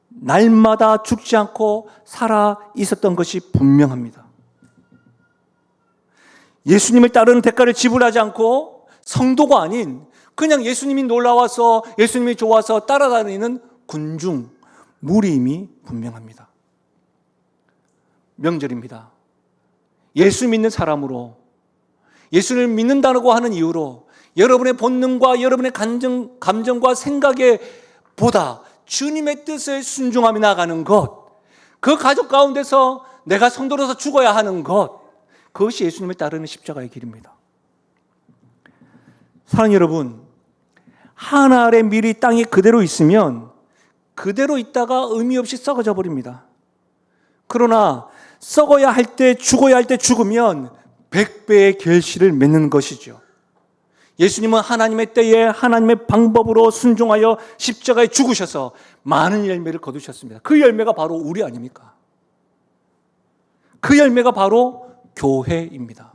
날마다 죽지 않고 살아 있었던 것이 분명합니다. 예수님을 따르는 대가를 지불하지 않고 성도가 아닌 그냥 예수님이 놀라워서 예수님이 좋아서 따라다니는 군중, 무리임이 분명합니다. 명절입니다. 예수 믿는 사람으로, 예수를 믿는다고 하는 이유로 여러분의 본능과 여러분의 감정과 생각에 보다 주님의 뜻에 순종하며 나가는 것, 그 가족 가운데서 내가 성도로서 죽어야 하는 것, 그것이 예수님을 따르는 십자가의 길입니다. 사랑하는 여러분, 하늘의 밀이 땅에 그대로 있으면 그대로 있다가 의미 없이 썩어져 버립니다. 그러나 썩어야 할 때, 죽어야 할 때 죽으면 100배의 결실을 맺는 것이죠. 예수님은 하나님의 때에 하나님의 방법으로 순종하여 십자가에 죽으셔서 많은 열매를 거두셨습니다. 그 열매가 바로 우리 아닙니까? 그 열매가 바로 교회입니다.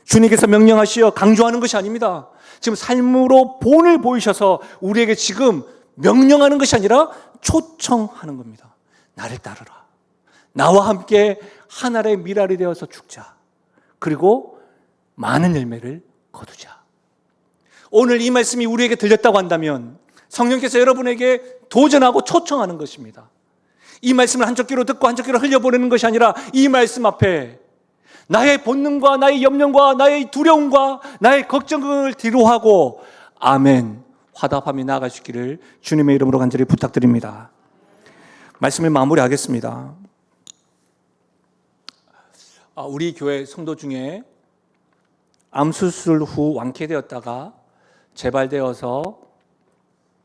주님께서 명령하시어 강조하는 것이 아닙니다. 지금 삶으로 본을 보이셔서 우리에게 지금 명령하는 것이 아니라 초청하는 겁니다. 나를 따르라. 나와 함께 하늘의 밀알이 되어서 죽자. 그리고 많은 열매를 거두자. 오늘 이 말씀이 우리에게 들렸다고 한다면 성령께서 여러분에게 도전하고 초청하는 것입니다. 이 말씀을 한쪽 귀로 듣고 한쪽 귀로 흘려보내는 것이 아니라 이 말씀 앞에 나의 본능과 나의 염려과 나의 두려움과 나의 걱정을 뒤로하고 아멘 화답하며 나아갈 수 있기를 주님의 이름으로 간절히 부탁드립니다. 말씀을 마무리하겠습니다. 우리 교회 성도 중에 암수술 후 완쾌되었다가 재발되어서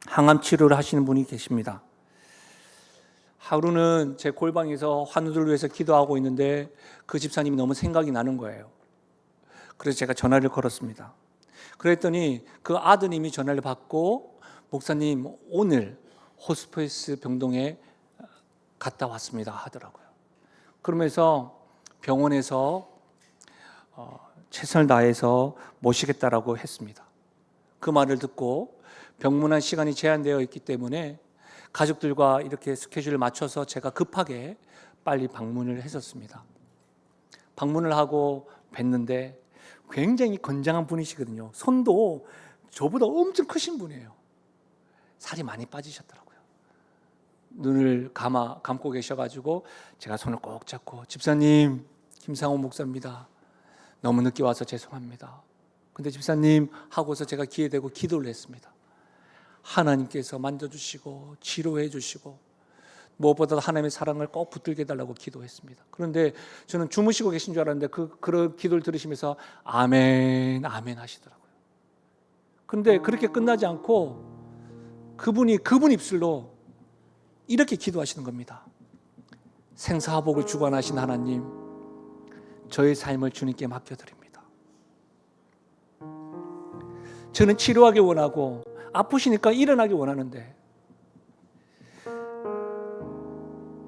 항암 치료를 하시는 분이 계십니다. 하루는 제 골방에서 환우들을 위해서 기도하고 있는데 그 집사님이 너무 생각이 나는 거예요. 그래서 제가 전화를 걸었습니다. 그랬더니 그 아드님이 전화를 받고 목사님 오늘 호스피스 병동에 갔다 왔습니다 하더라고요. 그러면서 병원에서 최선을 다해서 모시겠다라고 했습니다. 그 말을 듣고 병문안 시간이 제한되어 있기 때문에 가족들과 이렇게 스케줄을 맞춰서 제가 급하게 빨리 방문을 했었습니다. 방문을 하고 뵀는데 굉장히 건장한 분이시거든요. 손도 저보다 엄청 크신 분이에요. 살이 많이 빠지셨더라고요. 눈을 감고 계셔가지고 제가 손을 꼭 잡고 집사님 김상호 목사입니다. 너무 늦게 와서 죄송합니다. 근데 집사님 하고서 제가 기회 되고 기도를 했습니다. 하나님께서 만져주시고 치료해 주시고 무엇보다 하나님의 사랑을 꼭 붙들게 해달라고 기도했습니다. 그런데 저는 주무시고 계신 줄 알았는데 그런 기도를 들으시면서 아멘 아멘 하시더라고요. 그런데 그렇게 끝나지 않고 그분 입술로 이렇게 기도하시는 겁니다. 생사화복을 주관하신 하나님, 저의 삶을 주님께 맡겨드립니다. 저는 치료하기 원하고 아프시니까 일어나기 원하는데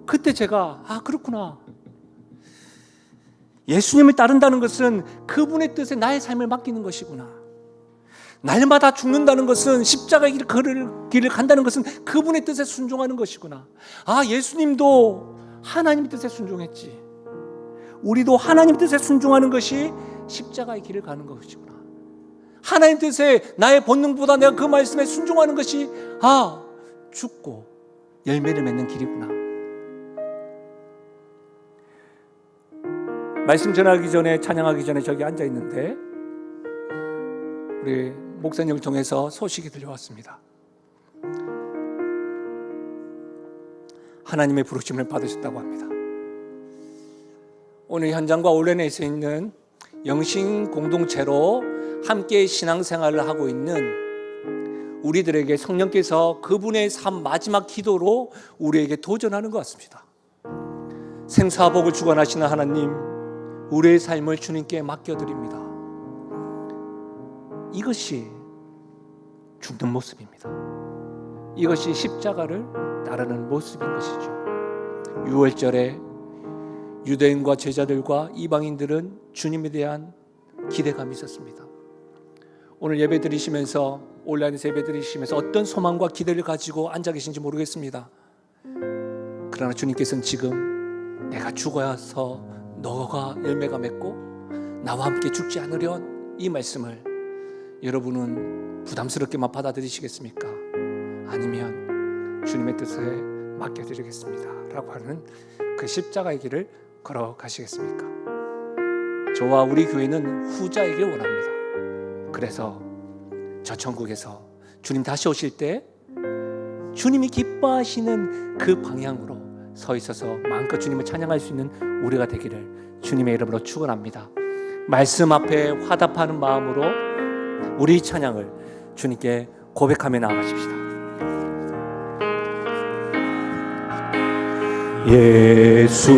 그때 제가 그렇구나. 예수님을 따른다는 것은 그분의 뜻에 나의 삶을 맡기는 것이구나. 날마다 죽는다는 것은 십자가의 길을 간다는 것은 그분의 뜻에 순종하는 것이구나. 예수님도 하나님 뜻에 순종했지. 우리도 하나님 뜻에 순종하는 것이 십자가의 길을 가는 것이구나. 하나님 뜻에 나의 본능보다 내가 그 말씀에 순종하는 것이 죽고 열매를 맺는 길이구나. 말씀 전하기 전에, 찬양하기 전에 저기 앉아 있는데 우리 목사님을 통해서 소식이 들려왔습니다. 하나님의 부르심을 받으셨다고 합니다. 오늘 현장과 올레네에서 있는 영신 공동체로 함께 신앙생활을 하고 있는 우리들에게 성령께서 그분의 삶 마지막 기도로 우리에게 도전하는 것 같습니다. 생사복을 주관하시는 하나님, 우리의 삶을 주님께 맡겨드립니다. 이것이 죽는 모습입니다. 이것이 십자가를 따르는 모습인 것이죠. 유월절에 유대인과 제자들과 이방인들은 주님에 대한 기대감이 있었습니다. 오늘 예배 드리시면서, 온라인에서 예배 드리시면서 어떤 소망과 기대를 가지고 앉아 계신지 모르겠습니다. 그러나 주님께서는 지금 내가 죽어서 너가 열매가 맺고 나와 함께 죽지 않으련, 이 말씀을 여러분은 부담스럽게만 받아들이시겠습니까? 아니면 주님의 뜻에 맡겨드리겠습니다 라고 하는 그 십자가의 길을 걸어가시겠습니까? 저와 우리 교회는 후자이길 원합니다. 그래서 저 천국에서 주님 다시 오실 때 주님이 기뻐하시는 그 방향으로 서 있어서 마음껏 주님을 찬양할 수 있는 우리가 되기를 주님의 이름으로 축원합니다. 말씀 앞에 화답하는 마음으로 우리 찬양을 주님께 고백하며 나아가십시다.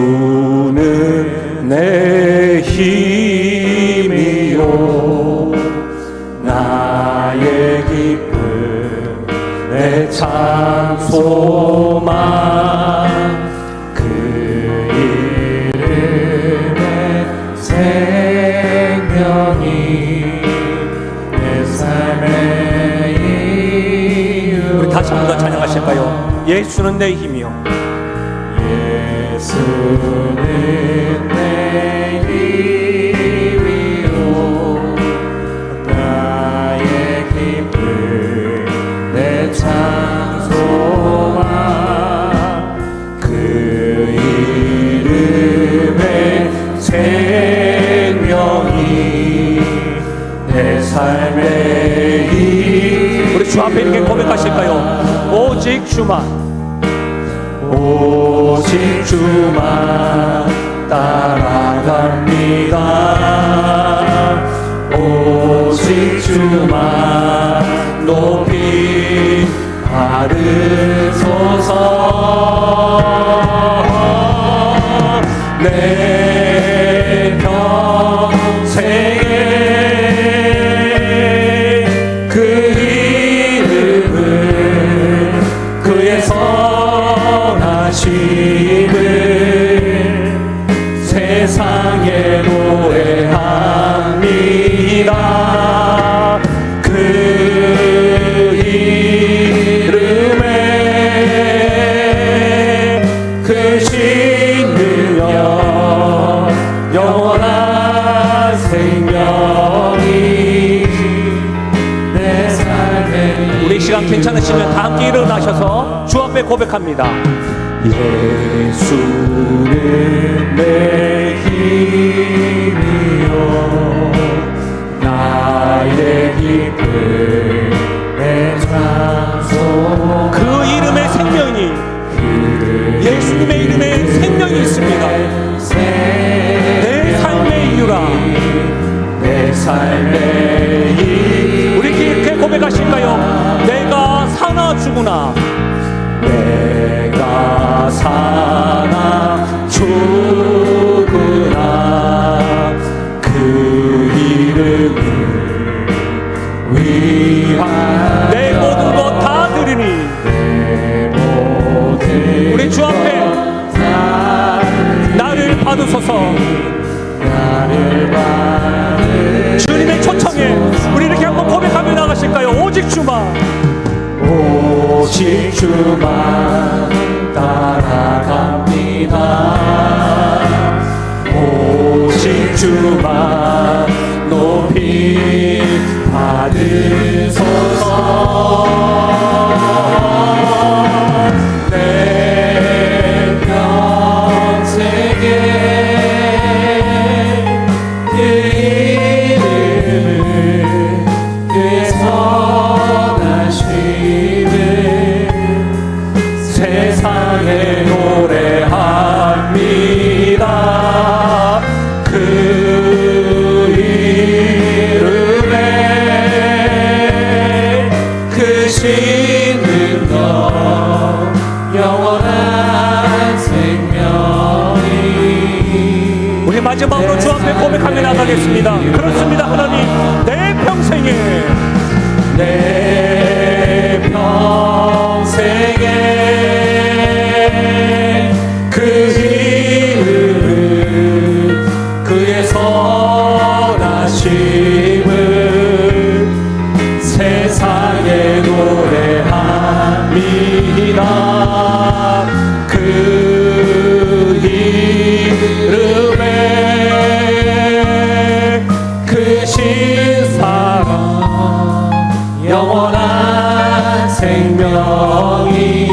예수는 내 힘이요 나의 기쁨 내 참 소망 그 이름의 생명이 내 삶의 이유. 우리 다시 한번 더 찬양하실까요? 예수는 내 힘이요 예수는 내 힘이요 나의 기쁨 내 참 소망 그 이름의 생명이 내 삶의 이유. 우리 주 앞에 이렇게 고백하실까요? 오직 주만 오직 주만 따라갑니다. 오직 주만 높이 받으소서. 내 평생에 그 이름을 그의 선하심을 세상에 노래합니다. 그 이름에 그 신능력 영원한 생명이 내 삶에. 우리 시간 괜찮으시면 다 함께 일어나셔서 주 앞에 고백합니다. 예수는 내 힘이요 나의 기쁨 내 찬송. 그 이름의 생명이 예수님의 이름에 생명이 있습니다. 내 삶의 이유라. 내 삶의 이유. 우리 이렇게 고백하실까요? 내가 사나 죽으나 내가 사나 죽으나 그 이름을 위하여 내 모든 것 다 드리니. 우리 주 앞에 나를 받으소서. 주님의 초청에 우리 이렇게 한번 고백하며 나가시 오직 주만 따라갑니다. 오직 주만 높이 받으소서. 내 평생에 그 이름을 그의 선하심을 세상에 노래합니다. 그 이름에 크신 능력 영원한 생명이. 우리 마지막으로 주 앞에 고백하며 나가겠습니다. 그렇습니다. 하나님, 내 평생에 그 이름을 그의 선하심을 세상에 노래합니다. 그 이름에 크신 사랑 영원한 생명이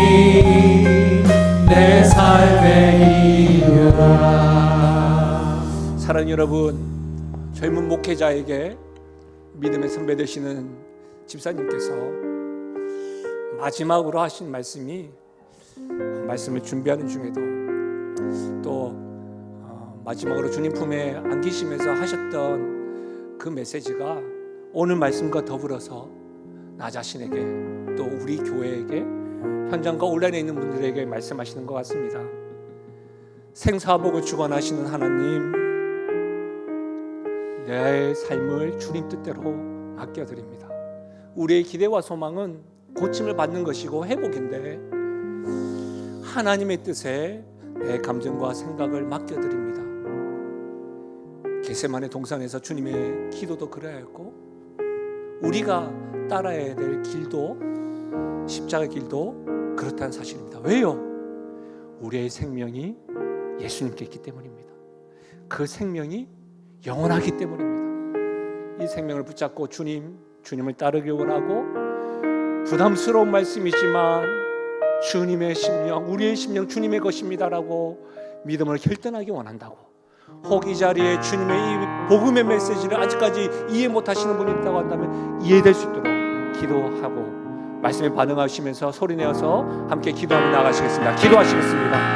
내 삶의 이유라. 사랑하는 여러분, 젊은 목회자에게 믿음의 선배 되시는 집사님께서 마지막으로 하신 말씀을 준비하는 중에도 또 마지막으로 주님 품에 안기시면서 하셨던 그 메시지가 오늘 말씀과 더불어서 나 자신에게 또 우리 교회에게 현장과 온라인에 있는 분들에게 말씀하시는 것 같습니다. 생사복을 주관하시는 하나님, 내 삶을 주님 뜻대로 맡겨드립니다. 우리의 기대와 소망은 고침을 받는 것이고 회복인데 하나님의 뜻에 내 감정과 생각을 맡겨드립니다. 겟세마네 동산에서 주님의 기도도 그래야했고 우리가 따라야 될 길도 십자가 길도 그렇다는 사실입니다. 왜요? 우리의 생명이 예수님께 있기 때문입니다. 그 생명이 영원하기 때문입니다. 이 생명을 붙잡고 주님을 따르기 원하고 부담스러운 말씀이지만 주님의 심령, 우리의 심령 주님의 것입니다라고 믿음을 결단하기 원한다고. 혹 이 자리에 주님의 이 복음의 메시지를 아직까지 이해 못하시는 분이 있다고 한다면 이해될 수 있도록 기도하고 말씀에 반응하시면서 소리내어서 함께 기도하며 나가시겠습니다. 기도하시겠습니다.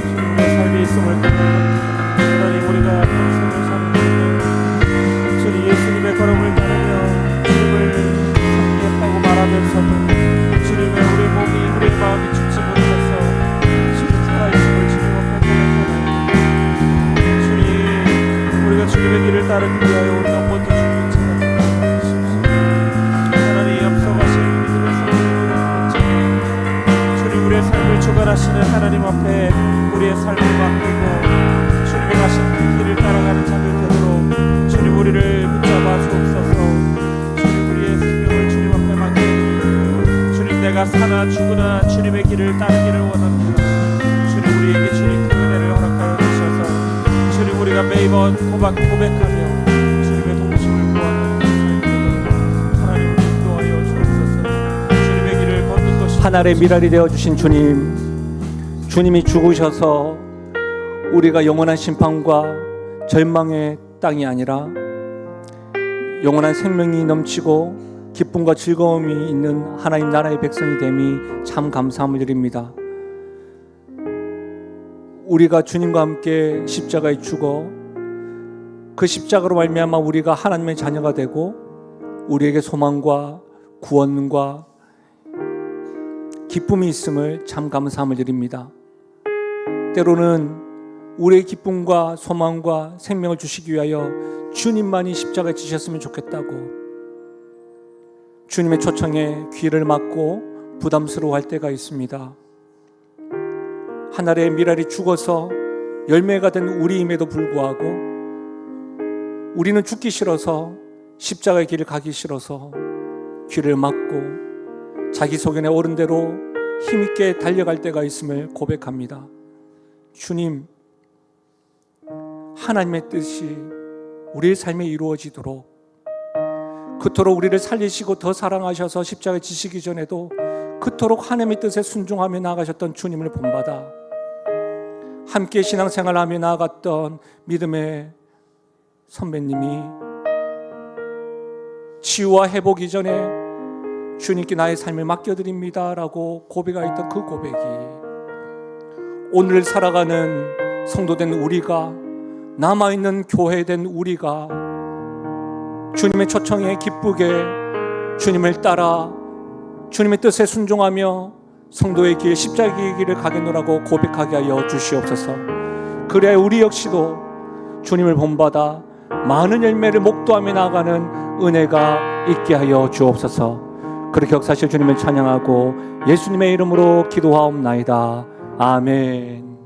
주님의 삶이 있음을 하나님, 우리가 평생을 사는 주님 예수님의 걸음을 따르며 주님을 섬기겠다고 말하면서도 주님의 우리 몸이 우리의 마음이 죽지 못해서 주님 살아있음을 주님 앞에 고백하나요. 주님, 우리가 주님의 길을 따르기 위하여 우리가 먼저 주님을 찾아주십시오. 하나님, 앞서가신 우리들의 삶을 주님, 우리의 삶을 주관하시는 하나님 앞에 우리의 삶을 맡기고 주님이 가신 그 길을 따라가는 자들 되도록 주님 우리를 붙잡아 주옵소서. 주님, 우리의 생명을 주님 앞에 맡겨드리고 주님, 내가 사나 죽으나 주님의 길을 따르기를 원합니다. 주님, 우리에게 주님 그 은혜를 허락하여 주셔서 주님, 우리가 매번 고백하며 주님의 동심을 구하는 삶이 되도록 하나님 인도하여 주옵소서. 주님의 길을 걷는 것이 하늘의 미랄이 되어주신 주님이 죽으셔서 우리가 영원한 심판과 절망의 땅이 아니라 영원한 생명이 넘치고 기쁨과 즐거움이 있는 하나님 나라의 백성이 됨이 참 감사함을 드립니다. 우리가 주님과 함께 십자가에 죽어 그 십자가로 말미암아 우리가 하나님의 자녀가 되고 우리에게 소망과 구원과 기쁨이 있음을 참 감사함을 드립니다. 때로는 우리의 기쁨과 소망과 생명을 주시기 위하여 주님만이 십자가에 지셨으면 좋겠다고 주님의 초청에 귀를 막고 부담스러워할 때가 있습니다. 하늘의 미랄이 죽어서 열매가 된 우리임에도 불구하고 우리는 죽기 싫어서 십자가의 길을 가기 싫어서 귀를 막고 자기 소견에 오른 대로 힘있게 달려갈 때가 있음을 고백합니다. 주님, 하나님의 뜻이 우리의 삶에 이루어지도록 그토록 우리를 살리시고 더 사랑하셔서 십자가에 지시기 전에도 그토록 하나님의 뜻에 순종하며 나아가셨던 주님을 본받아 함께 신앙생활하며 나아갔던 믿음의 선배님이 치유와 회복 이전에 주님께 나의 삶을 맡겨드립니다 라고 고백하였던 그 고백이 오늘 살아가는 성도된 우리가, 남아있는 교회된 우리가 주님의 초청에 기쁘게 주님을 따라 주님의 뜻에 순종하며 성도의 길, 십자가의 길을 가겠노라고 고백하게 하여 주시옵소서. 그래야 우리 역시도 주님을 본받아 많은 열매를 목도하며 나아가는 은혜가 있게 하여 주옵소서. 그렇게 역사하실 주님을 찬양하고 예수님의 이름으로 기도하옵나이다. 아멘.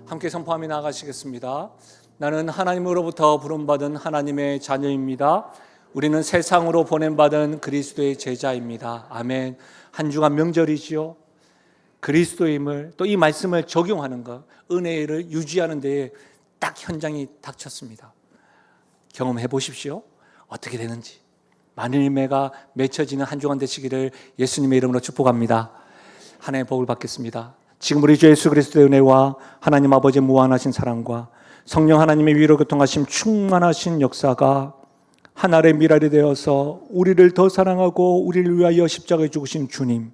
함께 선포하며 나아가시겠습니다. 나는 하나님으로부터 부름받은 하나님의 자녀입니다. 우리는 세상으로 보냄받은 그리스도의 제자입니다. 아멘. 한 주간 명절이지요. 그리스도임을, 또 이 말씀을 적용하는 것, 은혜를 유지하는 데에 딱 현장이 닥쳤습니다. 경험해 보십시오. 어떻게 되는지. 많은 열매가 맺혀지는 한 주간 되시기를 예수님의 이름으로 축복합니다. 하나님의 복을 받겠습니다. 지금 우리 주 예수 그리스도의 은혜와 하나님 아버지의 무한하신 사랑과 성령 하나님의 위로 교통하심 충만하신 역사가 하나의 미랄이 되어서 우리를 더 사랑하고 우리를 위하여 십자가에 죽으신 주님,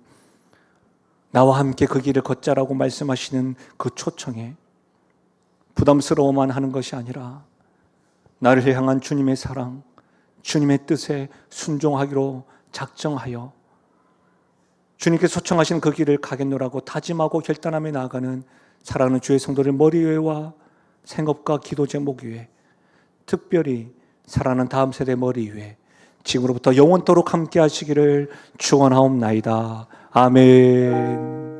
나와 함께 그 길을 걷자라고 말씀하시는 그 초청에 부담스러워만 하는 것이 아니라 나를 향한 주님의 사랑, 주님의 뜻에 순종하기로 작정하여 주님께서 초청하신 그 길을 가겠노라고 다짐하고 결단하며 나아가는 사랑하는 주의 성도들 머리 위에와 생업과 기도 제목 위에, 특별히 사랑하는 다음 세대 머리 위에 지금으로부터 영원토록 함께 하시기를 축원하옵나이다. 아멘.